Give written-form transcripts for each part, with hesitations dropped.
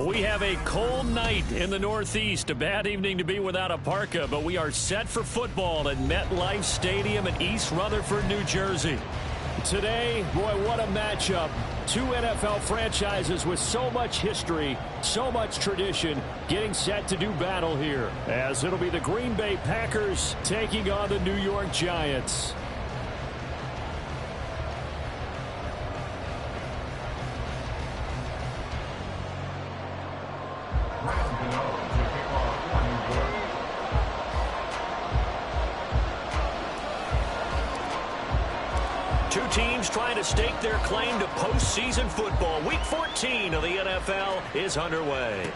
We have a cold night in the Northeast. A bad evening to be without a parka, but we are set for football at MetLife Stadium in East Rutherford, New Jersey. Today, boy, what a matchup. Two NFL franchises with so much history, so much tradition, getting set to do battle here, as it'll be the Green Bay Packers taking on the New York Giants. Two teams trying to stake their claim to postseason football. Week 14 of the NFL is underway.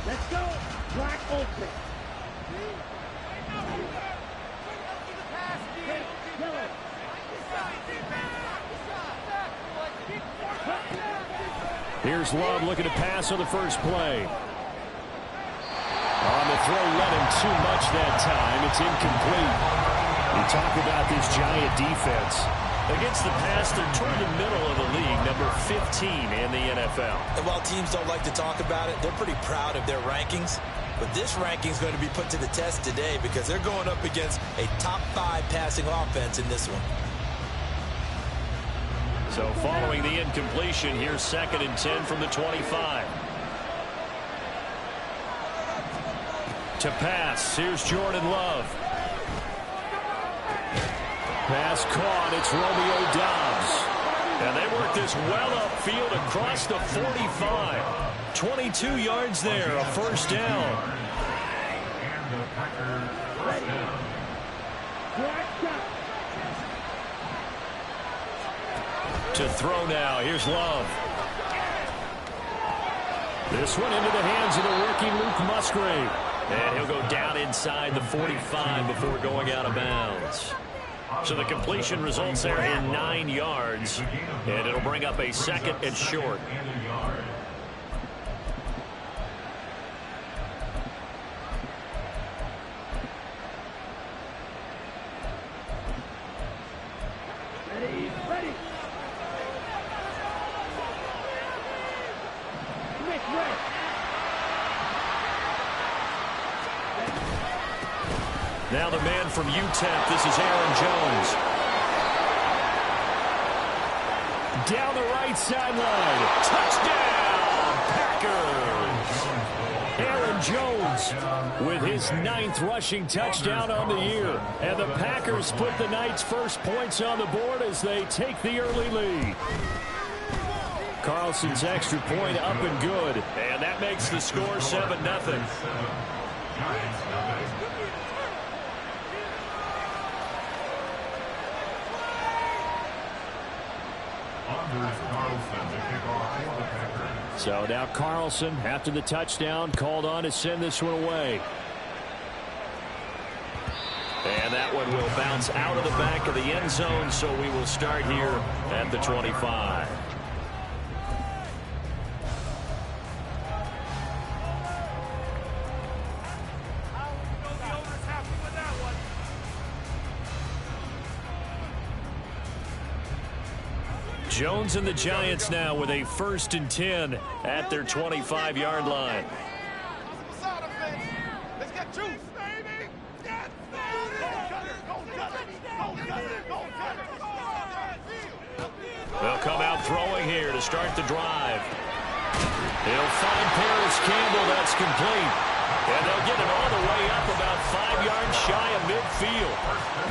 Let's go. Black open. Here's Love looking to pass on the first play. On the throw, let him too much that time. It's incomplete. We talk about this Giant defense. Against the pass, they're toward the middle of the league, number 15 in the NFL. And while teams don't like to talk about it, they're pretty proud of their rankings. But this ranking is going to be put to the test today because they're going up against a top 5 passing offense in this one. So following the incompletion, here's 2nd and 10 from the 25. To pass, here's Jordan Love. Pass caught, it's Romeo Doubs. And they work this well upfield across the 45. 22 yards there, a first down. To throw now, here's Love. This one into the hands of the rookie Luke Musgrave. And he'll go down inside the 45 before going out of bounds. So the completion results there in 9 yards, and it'll bring up a 2nd and short. Ready. Now the man from UTEP, this is Aaron Jones. Down the right sideline. Touchdown, Packers. Aaron Jones with his 9th rushing touchdown on the year. And the Packers put the night's first points on the board as they take the early lead. Carlson's extra point up and good. And that makes the score 7-0. So now Carlson, after the touchdown, called on to send this one away. And that one will bounce out of the back of the end zone, so we will start here at the 25. Jones and the Giants now with a 1st and 10 at their 25-yard line. Let's get juice, baby. They'll come out throwing here to start the drive. He'll find Paris Campbell. That's complete. And they'll get it all the way up about 5 yards shy of midfield.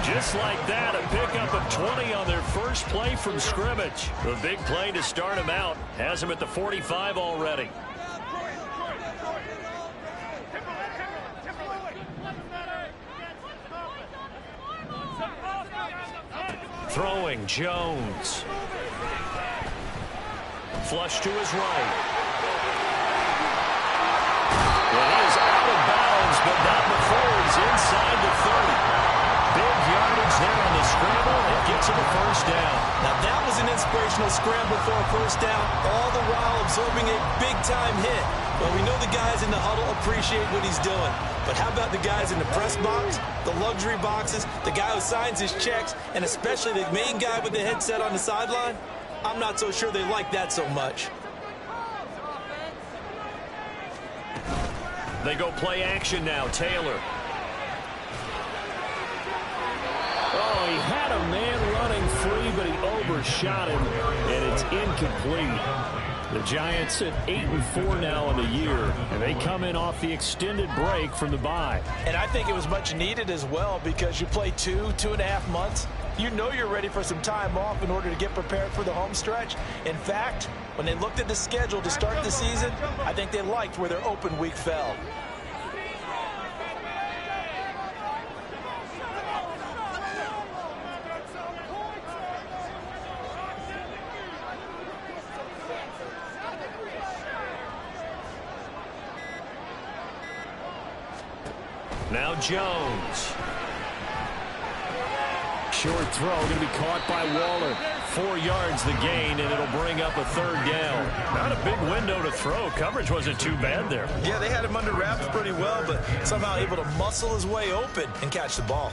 Just like that, a pickup of 20 on their first play from scrimmage. A big play to start him out. Has him at the 45 already. Throwing, Jones. Flush to his right. It is out of bounds, but not before he's inside the traditional scramble for a first down, all the while absorbing a big-time hit. Well, we know the guys in the huddle appreciate what he's doing. But how about the guys in the press box, the luxury boxes, the guy who signs his checks, and especially the main guy with the headset on the sideline? I'm not so sure they like that so much. They go play action now. Taylor. Oh, he had a man running free, but he overshot him, and it's incomplete. The Giants at 8-4 now in the year, and they come in off the extended break from the bye. And I think it was much needed as well, because you play 2.5 months. You know you're ready for some time off in order to get prepared for the home stretch. In fact, when they looked at the schedule to start the season, I think they liked where their open week fell. Now Jones. Short throw going to be caught by Waller. 4 yards the gain, and it'll bring up a third down. Not a big window to throw. Coverage wasn't too bad there. Yeah, they had him under wraps pretty well, but somehow able to muscle his way open and catch the ball.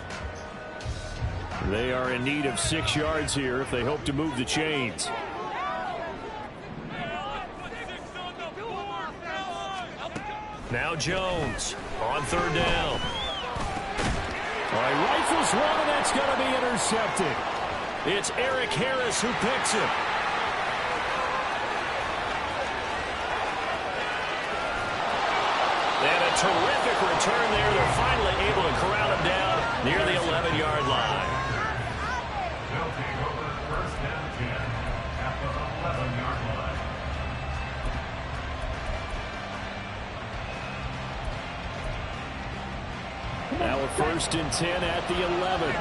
They are in need of 6 yards here if they hope to move the chains. Now Jones on third down. All right, rifles one, and that's going to be intercepted. It's Eric Harris who picks it. And a terrific return there. They're finally able to corral him down near the 11-yard line. They'll take over first down 10 at the 11-yard line. Now a 1st and 10 at the 11.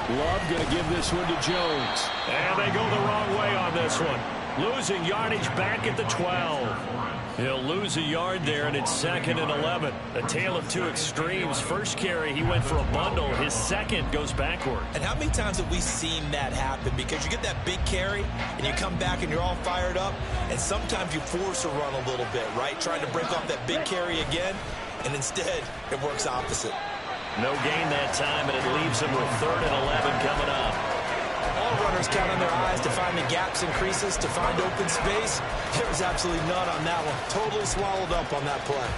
Love going to give this one to Jones. And they go the wrong way on this one. Losing yardage back at the 12. He'll lose a yard there, and it's 2nd and 11. A tale of two extremes. First carry, he went for a bundle. His second goes backward. And how many times have we seen that happen? Because you get that big carry, and you come back, and you're all fired up, and sometimes you force a run a little bit, right? Trying to break off that big carry again, and instead, it works opposite. No gain that time, and it leaves him with 3rd and 11 coming up. All runners count on their eyes to find the gaps and creases, to find open space. There was absolutely none on that one. Totally swallowed up on that play.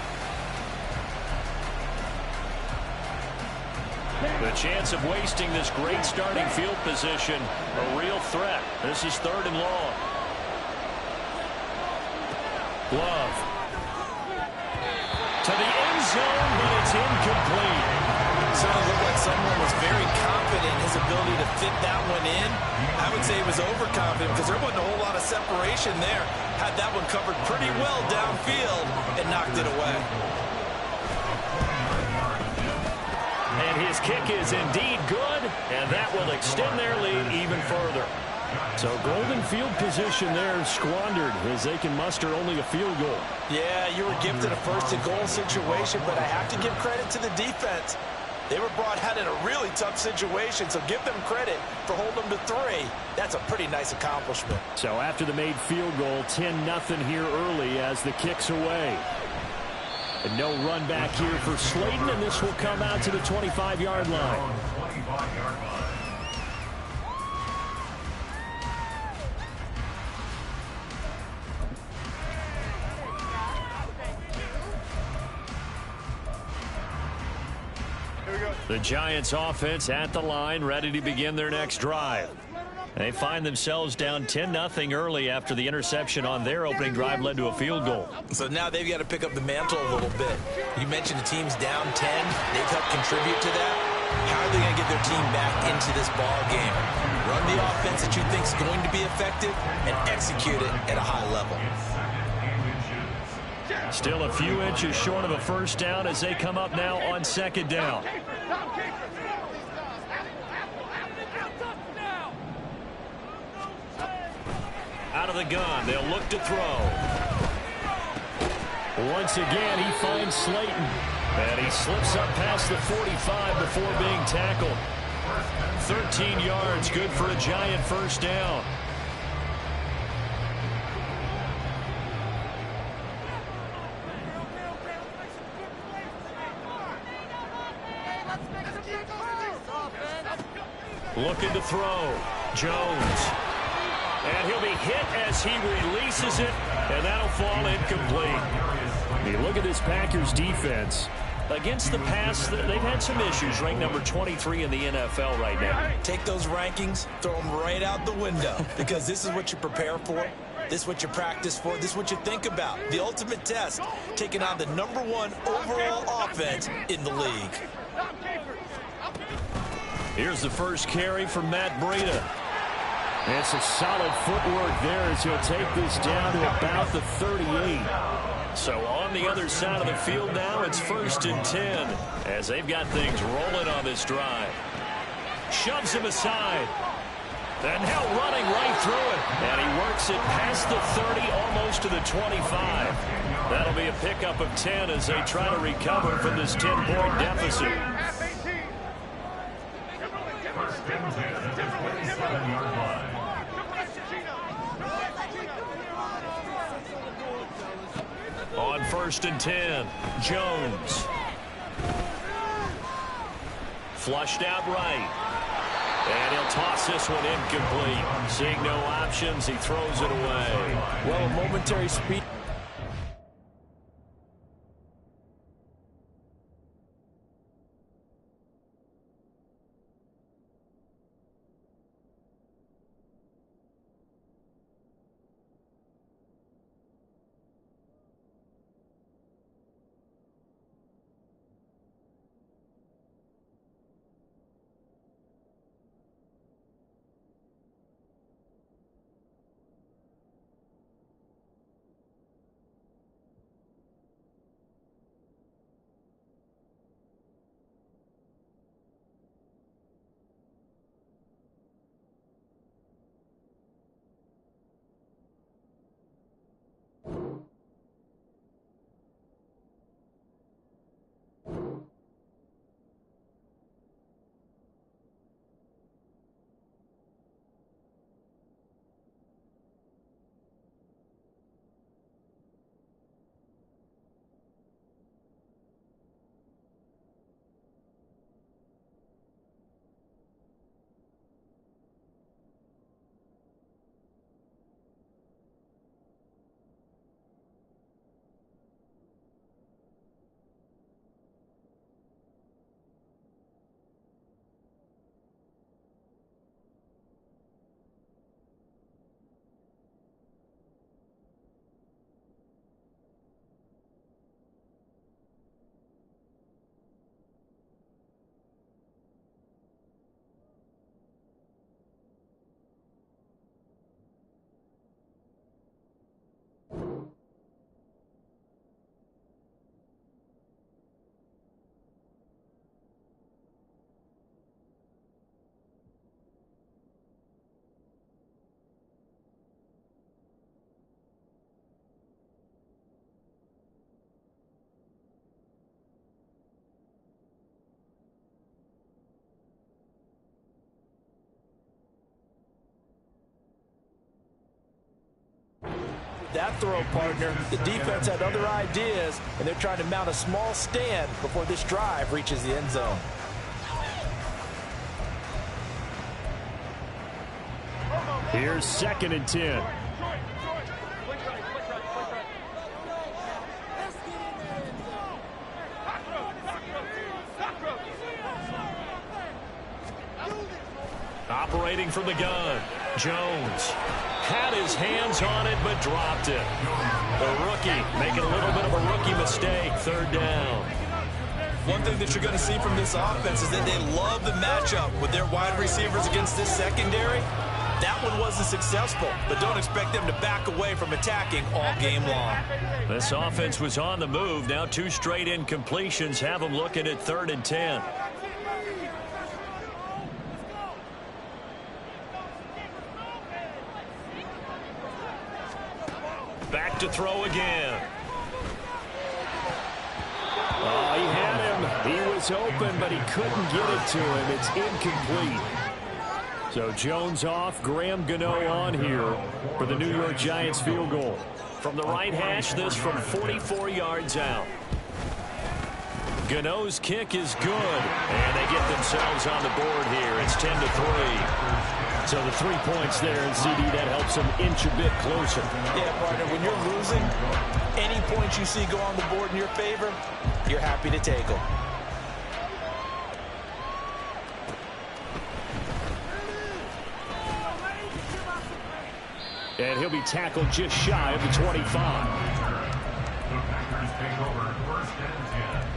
The chance of wasting this great starting field position, a real threat. This is 3rd and long. Love. To the end zone, but it's incomplete. Certainly looked like someone was very confident in his ability to fit that one in. I would say he was overconfident because there wasn't a whole lot of separation there. Had that one covered pretty well downfield and knocked it away. And his kick is indeed good, and that will extend their lead even further. So golden field position there squandered as they can muster only a field goal. Yeah, you were gifted a 1st and goal situation, but I have to give credit to the defense. They were brought out in a really tough situation, so give them credit for holding them to 3. That's a pretty nice accomplishment. So after the made field goal, 10-0 here early as the kick's away. And no run back here for Slayton, and this will come out to the 25-yard line. 25-yard line. The Giants offense at the line, ready to begin their next drive. They find themselves down 10-0 early after the interception on their opening drive led to a field goal. So now they've got to pick up the mantle a little bit. You mentioned the team's down 10. They've helped contribute to that. How are they going to get their team back into this ball game? Run the offense that you think is going to be effective and execute it at a high level. Still a few inches short of a first down as they come up now on 2nd down. Out of the gun, they'll look to throw. Once again, he finds Slayton. And he slips up past the 45 before being tackled. 13 yards, good for a giant first down. Looking to throw. Jones. And he'll be hit as he releases it, and that'll fall incomplete. You look at this Packers defense. Against the pass, they've had some issues. Ranked number 23 in the NFL right now. Take those rankings, throw them right out the window, because this is what you prepare for. This is what you practice for. This is what you think about. The ultimate test, taking on the #1 overall offense in the league. Here's the first carry for Matt Breida. And some solid footwork there as he'll take this down to about the 38. So on the other side of the field now, it's 1st and 10 as they've got things rolling on this drive. Shoves him aside. And now running right through it. And he works it past the 30, almost to the 25. That'll be a pickup of 10 as they try to recover from this 10-point deficit. On 1st and 10, Jones. Flushed out right. And he'll toss this one incomplete. Seeing no options, he throws it away. Well, a momentary speed. That throw, partner, the defense had other ideas, and they're trying to mount a small stand before this drive reaches the end zone. Here's 2nd and 10. Operating from the gun, Jones had his hands on it but dropped it. The rookie making a little bit of a rookie mistake. 3rd down. One thing that you're going to see from this offense is that they love the matchup with their wide receivers against this secondary. That one wasn't successful, but don't expect them to back away from attacking all game long. This offense was on the move. Now 2 straight incompletions have them looking at 3rd and 10. Back to throw again. Oh, he had him. He was was open, but he couldn't get it to him. It's incomplete. So Jones off, Graham Gano on here for the New York Giants field goal. From the right hash, this from 44 yards out. Gano's kick is good, and they get themselves on the board here. It's 10-3. So the 3 points there, and CD, that helps them inch a bit closer. Yeah, partner, when you're losing, any points you see go on the board in your favor, you're happy to take them. And he'll be tackled just shy of the 25. The Packers take over first and 10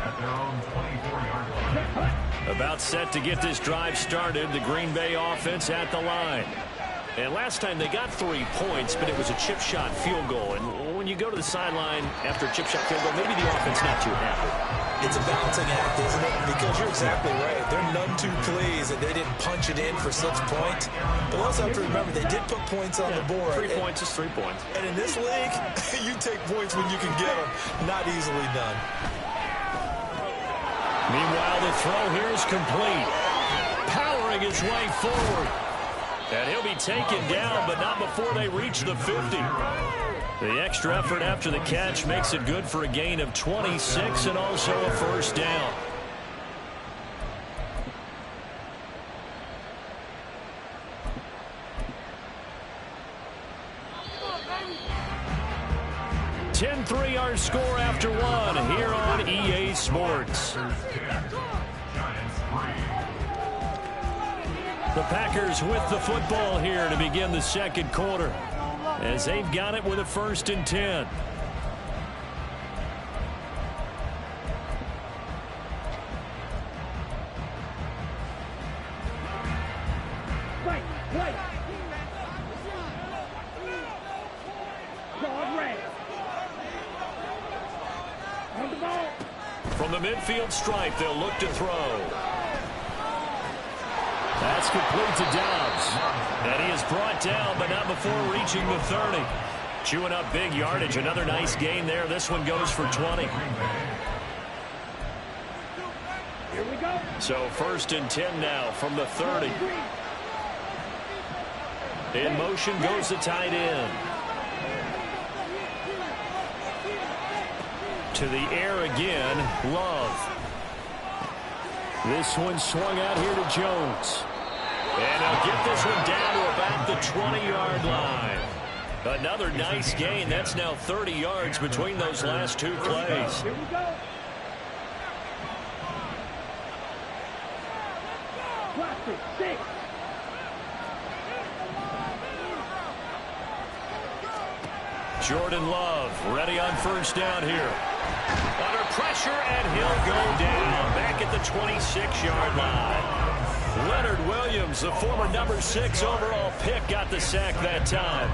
at their own 24-yard line. About set to get this drive started, the Green Bay offense at the line. And last time they got 3 points, but it was a chip shot field goal. And when you go to the sideline after a chip shot field goal, maybe the offense not too happy. It's a balancing act, isn't it? Because you're exactly right. They're none too pleased that they didn't punch it in for 6 points. But also have to remember, they did put points on the board. 3 points is 3 points. And in this league, you take points when you can get them. Not easily done. Meanwhile, the throw here is complete. Powering his way forward. And he'll be taken down, but not before they reach the 50. The extra effort after the catch makes it good for a gain of 26 and also a first down. (10-3) our score after one here on EA Sports. The Packers with the football here to begin the second quarter, as they've got it with a 1st and 10. Right, right. Guard red. On the ball. From the midfield stripe, they'll look to throw. That's complete to Dobbs. And he is brought down, but not before reaching the 30. Chewing up big yardage. Another nice gain there. This one goes for 20. Here we go. So 1st and 10 now from the 30. In motion goes the tight end. To the air again, Love. This one swung out here to Jones. And he'll get this one down to about the 20-yard line. Another nice gain. That's now 30 yards between those last 2 plays. Here we go. Plastic 6. Jordan Love ready on 1st down here. Under pressure, and he'll go down back at the 26-yard line. Leonard Williams, the former number 6 overall pick, got the sack that time.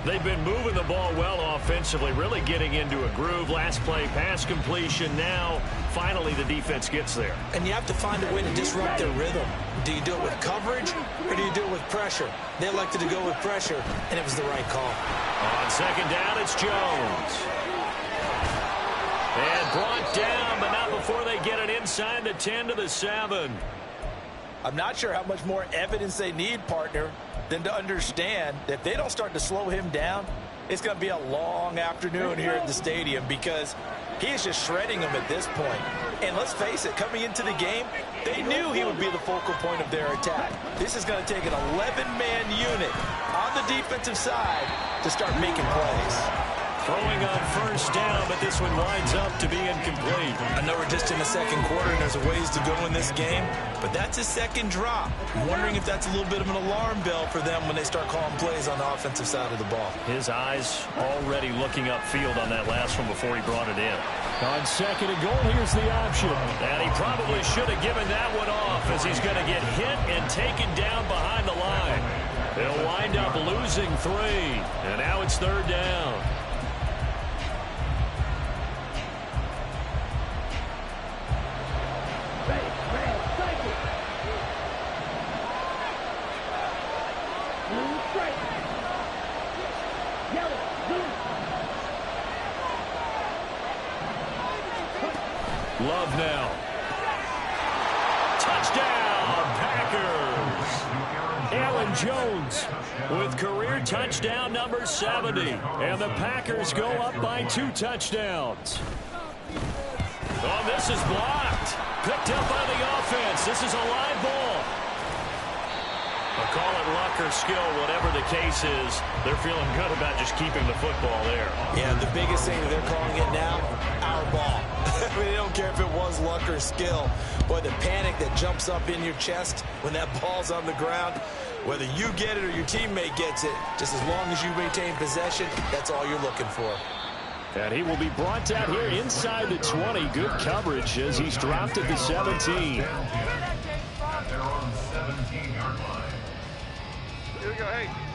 They've been moving the ball well offensively, really getting into a groove. Last play, pass completion. Now, finally, the defense gets there. And you have to find a way to disrupt their rhythm. Do you do it with coverage, or do you do it with pressure? They elected to go with pressure, and it was the right call. On 2nd down, it's Jones. And brought down, but not before they get it inside the 10 to the 7. I'm not sure how much more evidence they need, partner, than to understand that if they don't start to slow him down, it's going to be a long afternoon here at the stadium, because he is just shredding them at this point. And let's face it, coming into the game, they knew he would be the focal point of their attack. This is going to take an 11-man unit on the defensive side to start making plays. Throwing on 1st down, but this one winds up to be incomplete. I know we're just in the second quarter and there's a ways to go in this game, but that's his second drop. I'm wondering if that's a little bit of an alarm bell for them when they start calling plays on the offensive side of the ball. His eyes already looking upfield on that last one before he brought it in. On 2nd and goal, here's the option. And he probably should have given that one off, as he's going to get hit and taken down behind the line. He'll wind up losing 3, and now it's 3rd down. Love now. Touchdown, Packers. Allen Jones with career touchdown number 70. And the Packers go up by 2 touchdowns. Oh, this is blocked. Picked up by the offense. This is a live ball. I'll call it luck or skill, whatever the case is. They're feeling good about just keeping the football there. Yeah, the biggest thing that they're calling it now, our ball. I mean, they don't care if it was luck or skill. Boy, the panic that jumps up in your chest when that ball's on the ground, whether you get it or your teammate gets it, just as long as you maintain possession, that's all you're looking for. And he will be brought down here inside the 20. Good coverage as he's dropped at the 17.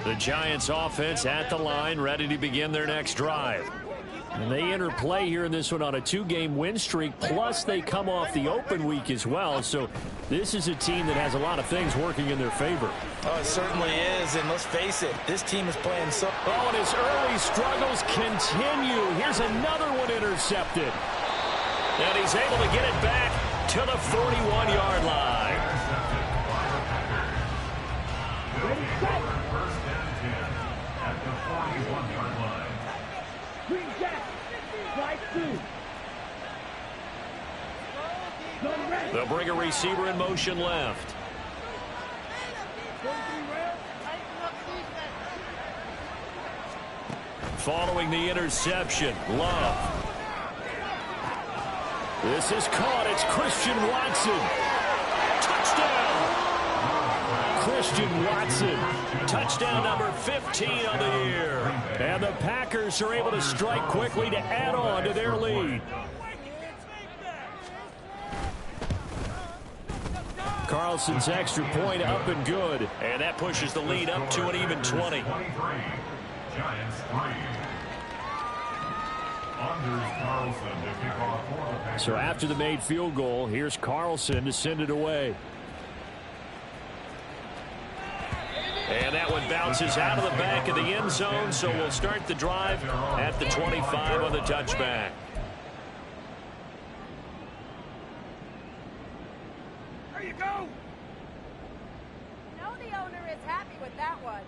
The Giants offense at the line, ready to begin their next drive. And they enter play here in this one on a 2-game win streak, plus they come off the open week as well. So this is a team that has a lot of things working in their favor. Oh, it certainly is, and let's face it, this team is playing so... Oh, and his early struggles continue. Here's another one intercepted. And he's able to get it back to the 41-yard line. First and 10 at the 41-yard line. Green Jack. Strike 2. Zone ready. They'll bring a receiver in motion left. Following the interception, Love. This is caught. It's Christian Watson. Touchdown! Christian Watson. Touchdown number 15 on the year. And the Packers are able to strike quickly to add on to their lead. Carlson's extra point up and good. And that pushes the lead up to an even 20. Giants 3. Anders Carlson to kick off for the Packers. So after the made field goal, here's Carlson to send it away. And that one bounces out of the back of the end zone, so we'll start the drive at the 25 on the touchback. There you go. You know the owner is happy with that one.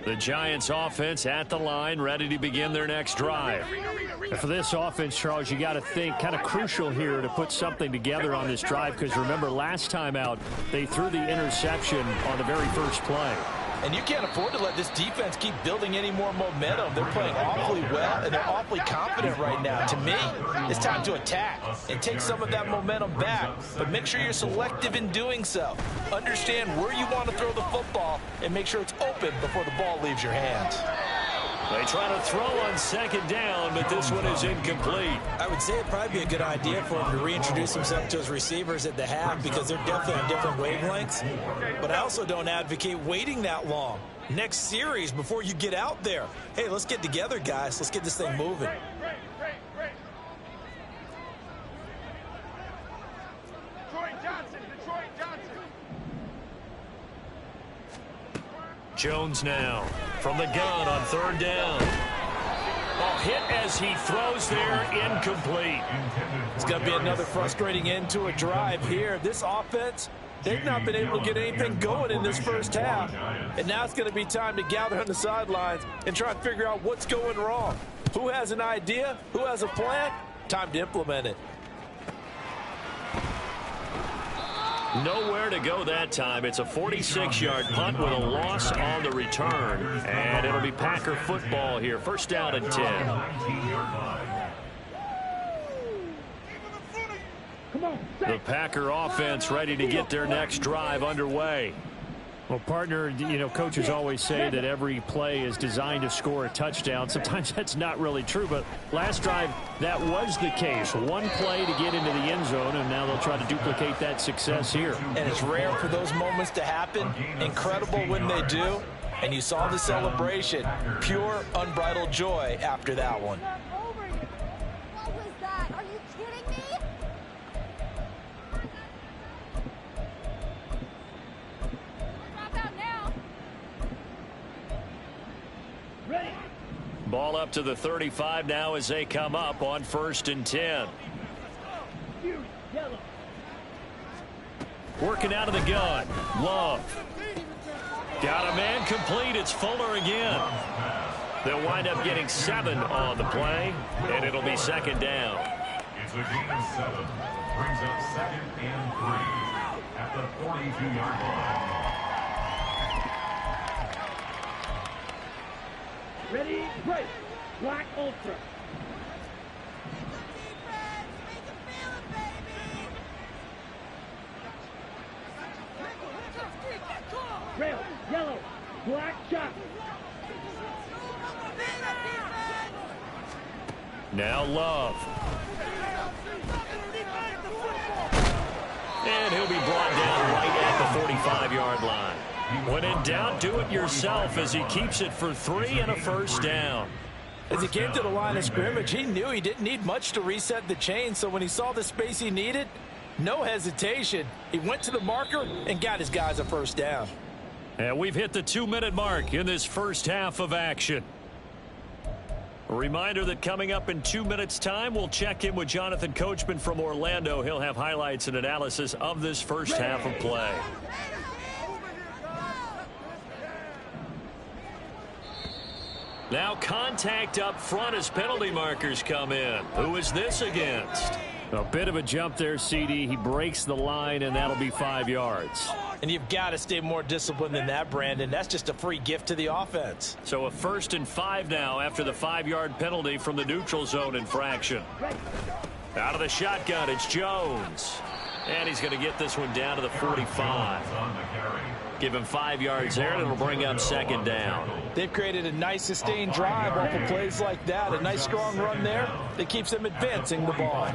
The Giants offense at the line, ready to begin their next drive. For this offense, Charles, you got to think kind of crucial here to put something together on this drive, because remember last time out they threw the interception on the very first play. And you can't afford to let this defense keep building any more momentum. They're playing awfully well, and they're awfully confident right now. To me, it's time to attack and take some of that momentum back. But make sure you're selective in doing so. Understand where you want to throw the football and make sure it's open before the ball leaves your hands. They try to throw on second down, but this one is incomplete. I would say it'd probably be a good idea for him to reintroduce himself to his receivers at the half, because they're definitely on different wavelengths. But I also don't advocate waiting that long. Next series before you get out there. Hey, let's get together, guys. Let's get this thing moving. Jones now from the gun on third down. Oh, hit as he throws there, incomplete. It's going to be another frustrating end to a drive here. This offense, they've not been able to get anything going in this first half. And now it's going to be time to gather on the sidelines and try and figure out what's going wrong. Who has an idea? Who has a plan? Time to implement it. Nowhere to go that time. It's a 46-yard punt with a loss on the return. And it'll be Packer football here. First down and 10. Come on, The Packer offense ready to get their next drive underway. Well, partner, you know, coaches always say that every play is designed to score a touchdown. Sometimes that's not really true, but last drive, that was the case. One play to get into the end zone, and now they'll try to duplicate that success here. And it's rare for those moments to happen. Incredible when they do. And you saw the celebration. Pure, unbridled joy after that one. What was that? Are you kidding me? Drop out now. ready. Ball up to the 35 now as they come up on 1st and 10. Working out of the gun. Love. Got a man complete. It's Fuller again. They'll wind up getting 7 on the play, and it'll be 2nd down. It's a gain of 7. Brings up 2nd and 3 at the 42-yard line. Ready, break. Black Ultra. Rail, yellow, black shot. Now Love. And he'll be brought down right at the 45-yard line. When in doubt, do it yourself as he keeps it for 3 and a 1st down. As he came to the line of scrimmage, he knew he didn't need much to reset the chain, so when he saw the space he needed, no hesitation. He went to the marker and got his guys a 1st down. And we've hit the 2-minute mark in this first half of action. A reminder that coming up in 2 minutes' time, we'll check in with Jonathan Coachman from Orlando. He'll have highlights and analysis of this first half of play. Now contact up front as penalty markers come in. Who is this against? A bit of a jump there, CD. He breaks the line, and that'll be 5 yards. And you've got to stay more disciplined than that, Brandon. That's just a free gift to the offense. So a 1st and 5 now after the 5-yard penalty from the neutral zone infraction. Out of the shotgun, it's Jones. And he's going to get this one down to the 45. Give him 5 yards there, and it'll bring up 2nd down. They've created a nice sustained drive off of plays like that. A nice strong run there that keeps them advancing the ball.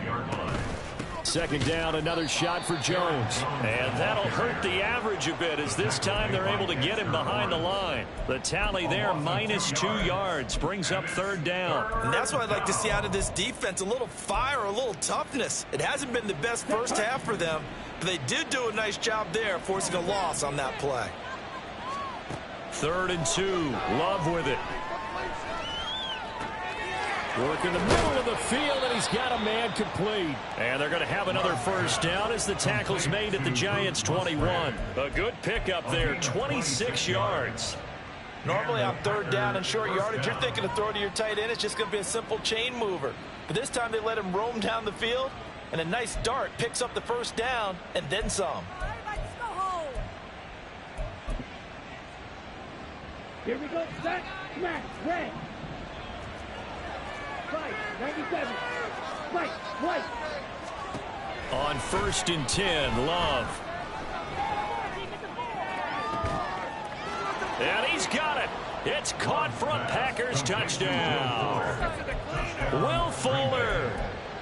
2nd down, another shot for Jones. And that'll hurt the average a bit as this time they're able to get him behind the line. The tally there, minus 2 yards, brings up 3rd down. And that's what I'd like to see out of this defense, a little fire, a little toughness. It hasn't been the best first half for them, but they did do a nice job there, forcing a loss on that play. 3rd and 2, Love with it. Work in the middle of the field, and he's got a man complete. And they're going to have another 1st down as the tackle's made at the Giants' 21. A good pickup there, 26 yards. Normally on 3rd down and short yardage, you're thinking to throw to your tight end. It's just going to be a simple chain mover. But this time they let him roam down the field, and a nice dart picks up the 1st down and then some. Here we go, set, smash, red. 97. Right, right. On 1st and 10, Love. And he's got it. It's caught for a Packers touchdown. Will Fuller,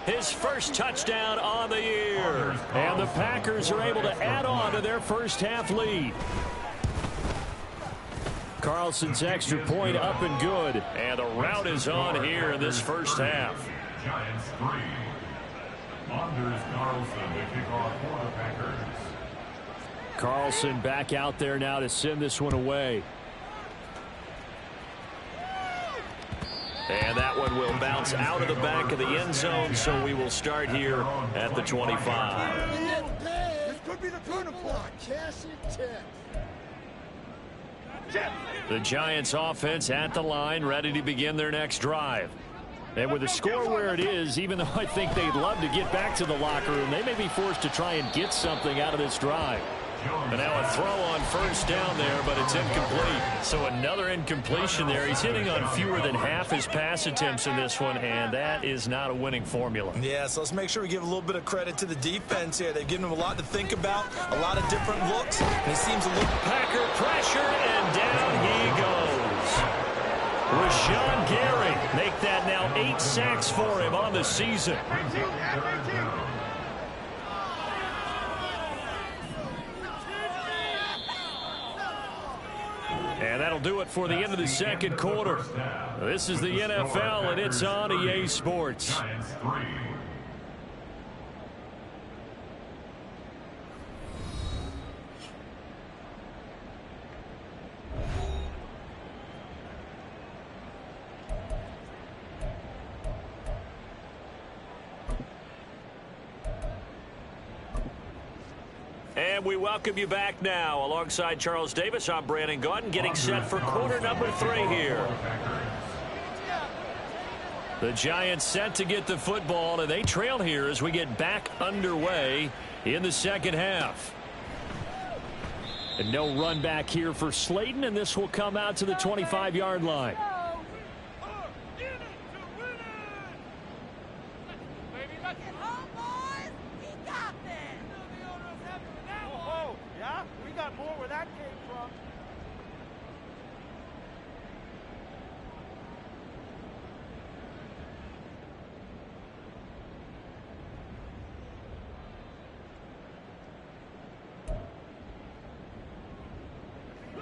his 1st touchdown on the year. And the Packers are able to add on to their first half lead. Carlson's extra point up and good. And the route is on here in this first half. Giants 3. Anders Carlson to kick off for the Packers. Carlson back out there now to send this one away. And that one will bounce out of the back of the end zone, so we will start here at the 25. This could be the turning point. Cash it 10. The Giants offense at the line, ready to begin their next drive. And with the score where it is, even though I think they'd love to get back to the locker room, they may be forced to try and get something out of this drive. And now a throw on 1st down there, but it's incomplete. So another incompletion there. He's hitting on fewer than half his pass attempts in this one, and that is not a winning formula. Yeah, so let's make sure we give a little bit of credit to the defense here. They've given him a lot to think about, a lot of different looks, and he seems a little... Packer pressure, and down he goes. Rashawn Gary make that now 8 sacks for him on the season. And that'll do it for the end of the second quarter. This is the NFL, and it's on EA Sports. And we welcome you back now. Alongside Charles Davis, I'm Brandon Gaudin, getting set for quarter number 3 here. The Giants set to get the football, and they trail here as we get back underway in the second half. And no run back here for Slayton, and this will come out to the 25-yard line.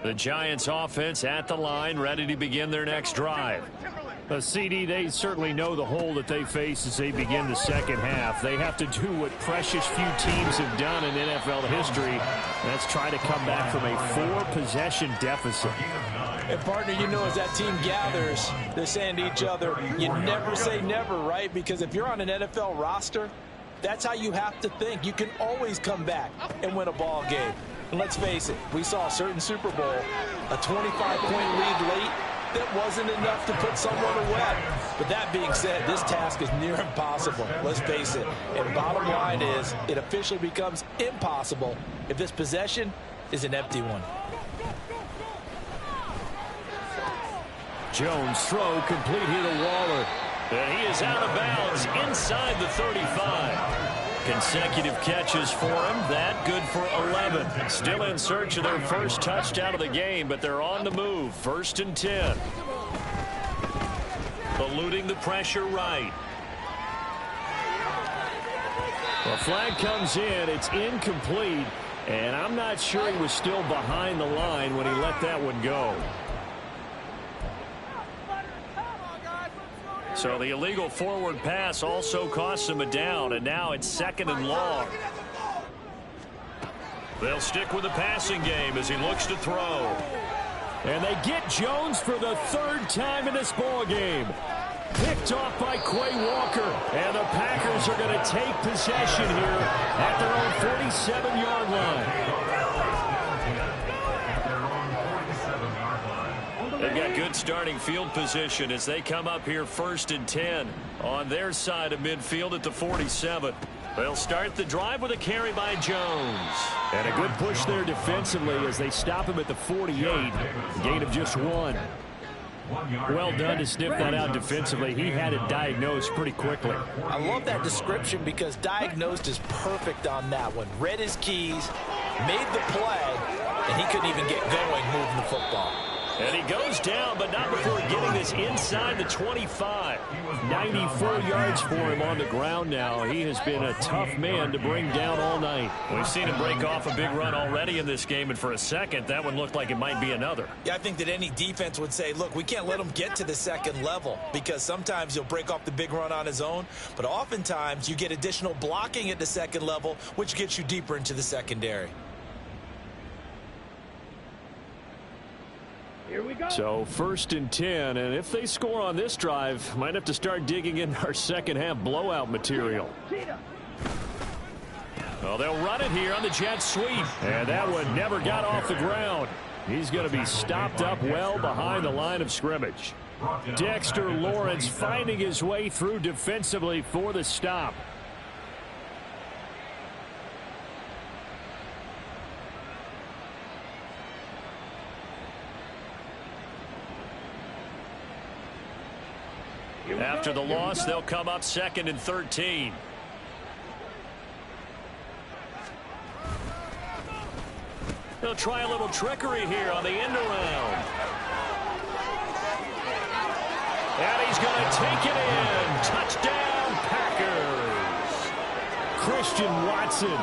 The Giants offense at the line, ready to begin their next drive. CD, they certainly know the hole that they face as they begin the second half. They have to do what precious few teams have done in NFL history. That's try to come back from a 4-possession deficit. And, partner, you know, as that team gathers, they're saying to each other, you never say never, right? Because if you're on an NFL roster, that's how you have to think. You can always come back and win a ball game. And let's face it, we saw a certain Super Bowl, a 25-point lead late, that wasn't enough to put someone away. But that being said, this task is near impossible. Let's face it. And bottom line is, it officially becomes impossible if this possession is an empty one. Jones throw complete here to Waller. And he is out of bounds inside the 35. Consecutive catches for him. That good for 11. Still in search of their first touchdown of the game, but they're on the move. 1st and 10. Eluding the pressure right. The flag comes in. It's incomplete. And I'm not sure he was still behind the line when he let that one go. So the illegal forward pass also costs him a down, and now it's 2nd and long. They'll stick with the passing game as he looks to throw. And they get Jones for the 3rd time in this ball game. Picked off by Quay Walker, and the Packers are going to take possession here at their own 47-yard line. They've got good starting field position as they come up here 1st and 10 on their side of midfield at the 47. They'll start the drive with a carry by Jones. And a good push there defensively as they stop him at the 48. A gain of just 1. Well done to sniff that out defensively. He had it diagnosed pretty quickly. I love that description because diagnosed is perfect on that one. Read his keys, made the play, and he couldn't even get going moving the football. And he goes down, but not before getting this inside the 25. 94 yards for him on the ground now. He has been a tough man to bring down all night. We've seen him break off a big run already in this game, and for a second, that one looked like it might be another. Yeah, I think that any defense would say, look, we can't let him get to the second level because sometimes he'll break off the big run on his own, but oftentimes you get additional blocking at the second level, which gets you deeper into the secondary. Here we go. So 1st and 10, and if they score on this drive, might have to start digging in our second half blowout material. Well, they'll run it here on the jet sweep, and that one never got off the ground. He's going to be stopped up well behind the line of scrimmage. Dexter Lawrence finding his way through defensively for the stop. After the loss, they'll come up 2nd and 13. They'll try a little trickery here on the end around. And he's going to take it in. Touchdown, Packers. Christian Watson,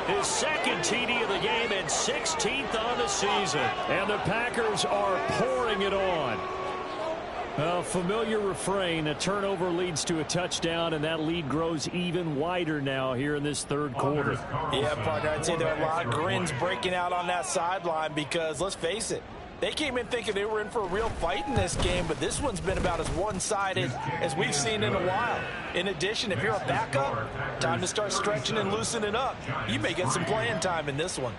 his 2nd TD of the game and 16th on the season. And the Packers are pouring it on. A familiar refrain, a turnover leads to a touchdown, and that lead grows even wider now here in this 3rd quarter. Yeah, partner, I'd say there are a lot of grins breaking out on that sideline because, let's face it, they came in thinking they were in for a real fight in this game, but this one's been about as one-sided as we've seen in a while. In addition, if you're a backup, time to start stretching and loosening up. You may get some playing time in this one.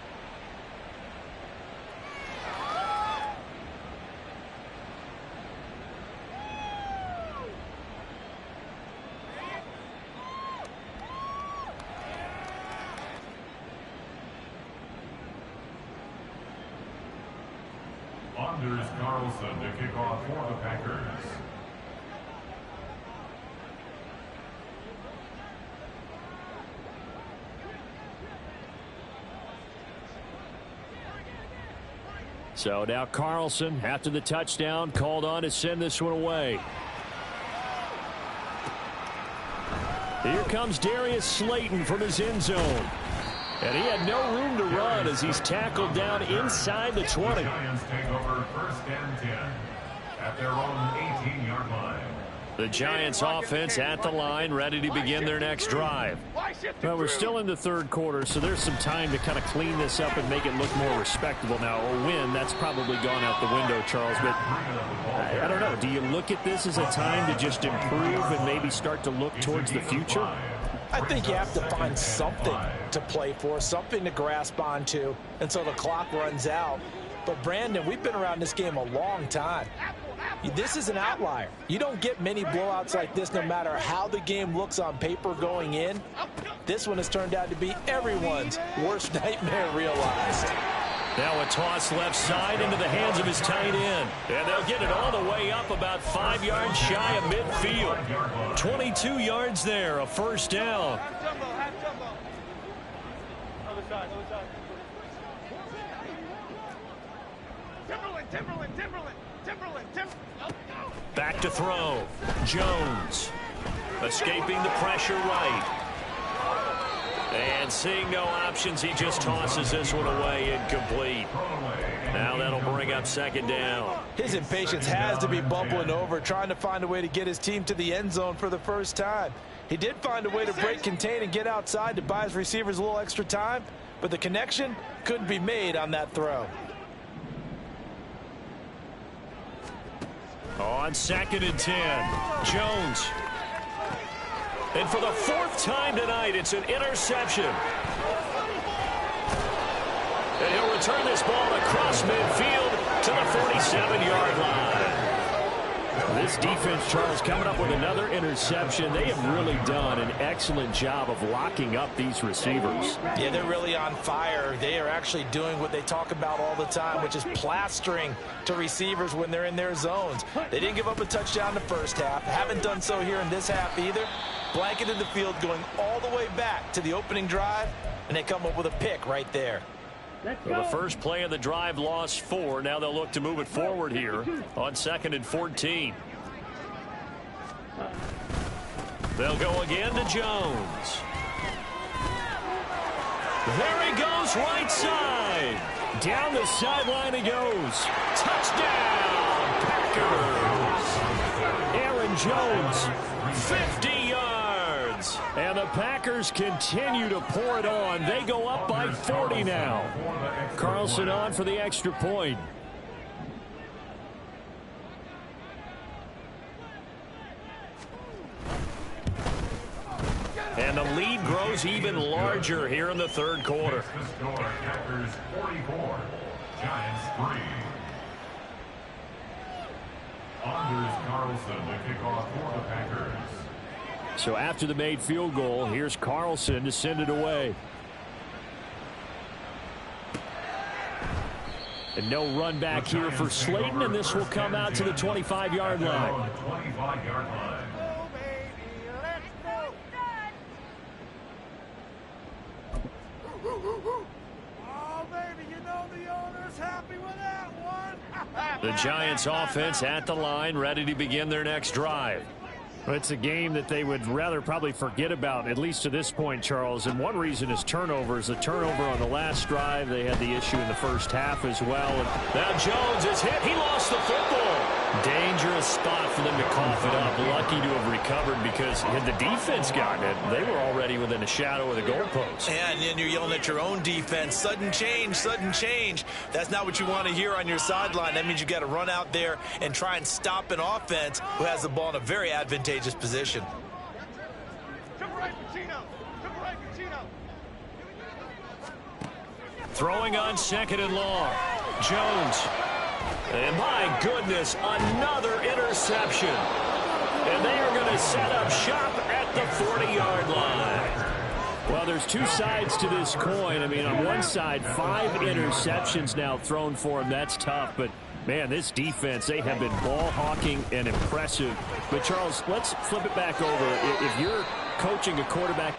Carlson to kick off for the Packers. So now Carlson, after the touchdown, called on to send this one away. Here comes Darius Slayton from his end zone. And he had no room to run as he's tackled down inside the 20. The Giants take over 1st and 10 at their own 18-yard line. The Giants offense at the line, ready to begin their next drive. Well, we're still in the third quarter, so there's some time to kind of clean this up and make it look more respectable. Now, a win, that's probably gone out the window, Charles, but I don't know. Do you look at this as a time to just improve and maybe start to look towards the future? I think you have to find something to play for, something to grasp onto until the clock runs out. But, Brandon, we've been around this game a long time. This is an outlier. You don't get many blowouts like this no matter how the game looks on paper going in. This one has turned out to be everyone's worst nightmare realized. Now a toss left side into the hands of his tight end. And they'll get it all the way up about 5 yards shy of midfield. 22 yards there, a first down. Back to throw. Jones escaping the pressure right. And seeing no options, he just tosses this one away, incomplete. Now that'll bring up 2nd down. His impatience has to be bubbling over, trying to find a way to get his team to the end zone for the first time. He did find a way to break contain and get outside to buy his receivers a little extra time, but the connection couldn't be made on that throw. On 2nd and 10, Jones. And for the 4th time tonight, it's an interception. And he'll return this ball across midfield to the 47-yard line. This defense, Charles, coming up with another interception. They have really done an excellent job of locking up these receivers. Yeah, they're really on fire. They are actually doing what they talk about all the time, which is plastering to receivers when they're in their zones. They didn't give up a touchdown in the first half. Haven't done so here in this half either. Blanketed the field going all the way back to the opening drive, and they come up with a pick right there. Well, the first play of the drive lost 4. Now they'll look to move it forward here on 2nd and 14. They'll go again to Jones. There he goes, right side. Down the sideline he goes. Touchdown, Packers. Aaron Jones, 50 yards. And the Packers continue to pour it on. They go up by 40 now. Carlson on for the extra point. And the lead grows even larger here in the third quarter. The score, Packers 44, Giants 3. Anders Carlson to kick off for the Packers. So after the made field goal, here's Carlson to send it away. And no run back here for Slayton, and this will come out to the 25-yard line. 25-yard line. Oh, baby, let's go. Oh, baby, you know the owner's happy with that one. The Giants offense at the line, ready to begin their next drive. Well, it's a game that they would rather probably forget about, at least to this point, Charles. And one reason is turnovers. A turnover on the last drive. They had the issue in the first half as well. And now Jones is hit. He lost the football. Dangerous spot for them to cough it up. Lucky to have recovered because had the defense gotten it, they were already within a shadow of the goalpost. And then you're yelling at your own defense. Sudden change, sudden change. That's not what you want to hear on your sideline. That means you got to run out there and try and stop an offense who has the ball in a very advantageous position. Throwing on 2nd and long. Jones. And my goodness, another interception. And they are going to set up shop at the 40-yard line. Well, there's two sides to this coin. I mean, on one side, 5 interceptions now thrown for him. That's tough. But Man, this defense, they have been ball hawking and impressive. But, Charles, let's flip it back over. If you're coaching a quarterback